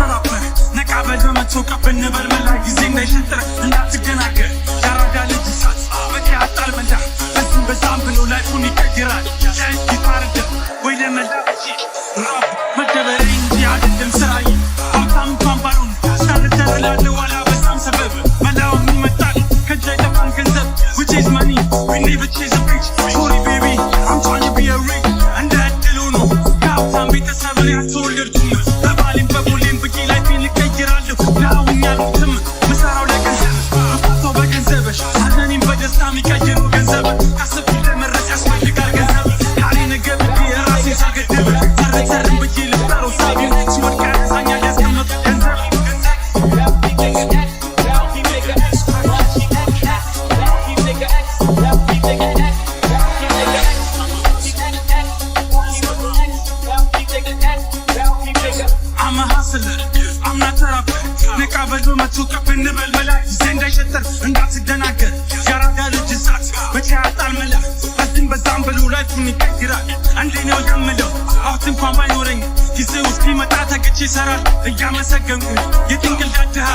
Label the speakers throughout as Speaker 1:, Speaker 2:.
Speaker 1: ተራፈረ ነቃበል በመቶቃ በነበልበላ ጊዜ እንዳይሸጥረ እንዳትገናገር ያራዳ ልጅ ሳት መቼ ያጣል መላ በዚህም በዛም ብሎ ላይፉን ይቀይራል ሻይት ይታረደ ወይ ለመላ ራፕ መደበረ እንጂ አይደለም ስራዬ ሀብታም እንኳን ባልሆን ሳልተረላለው አላበዛም ሰበብ መላውም ይመጣል ከእጅ አይጠፋም ገንዘብ which is money we never chase a bitch sorry baby I'm trying to be a rich እንደ እድል ሆኖ ከሀብታም ቤተሰብ ላይ አልተወለድኩም በባሌም በቦሌም ብዬ ላይፌን እቀይራለሁ ለአሁን ያሉትም ምሰራው ለገንዘብ እፋታው በገንዘብሽ ሀዘኔን በደስታ የሚቀይረው ገንዘብ ካሰብኩት ለመድረስ ያስፈልጋል ገንዘብ ካሌ ነገር ብዬ ራሴን ሳልገድብ ተረተርን ብዬ ልጠረው ሳቢን ሲወድቅ ያነሳኛል ያስቀመጡት ገንዘብ I'm a hustler, I'm not a rapper ነቃበል በመቶቃ በነበልበላ ጊዜ እንዳይሸጥር እንዳትደናገር ያራዳ ልጅ ሳት መቼ ያጣል መላ በዚህም በዛም ብሎ ላይፉን ይቀይራል አንዴ ነው የምለው ሀብት እንኳን ባይኖረኝ ጊዜው እስኪመጣ ተግቼ ይሰራል እያመሰገንኩ የድንግል ድሃ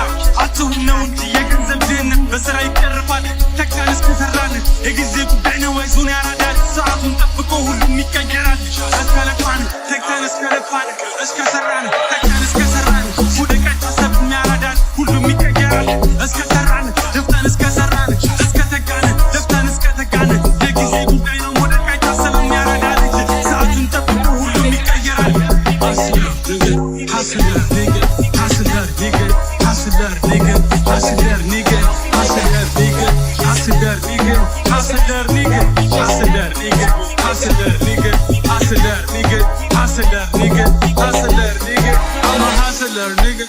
Speaker 1: አትሁን ነው እንጂ የገንዘብ ድህነት በስራ ይቀርፋል ተግተን እስከሰራን የጊዜ ጉዳይ ነው አይዞን ያራዳል ሰዓቱን ጠብቆ ሁሉም ይቀየራል እስከለፋን ተግተን እስከለፋን እስከሰራን ተግተን እስከሰራን ወደ ቀኝ ታሰብም ያራዳል ሁሉም ይቀየራል እስከሰራን ደፍተን እስከሰራን እስከተጋን ደፍተን እስከተጋን የጊዜ ጉዳይ ነው ወደ ቀኝ ታሰብም ያራዳል ሰዓቱን ጠብቆ ሁሉም ይቀየራል Hustler nigga, hustler nigga, hustler nigga, hustler nigga, hustler nigga, hustler nigga, hustler nigga, hustler nigga, hustler nigga, hustler nigga, hustler nigga, hustler nigga, I'm a hustler nigga.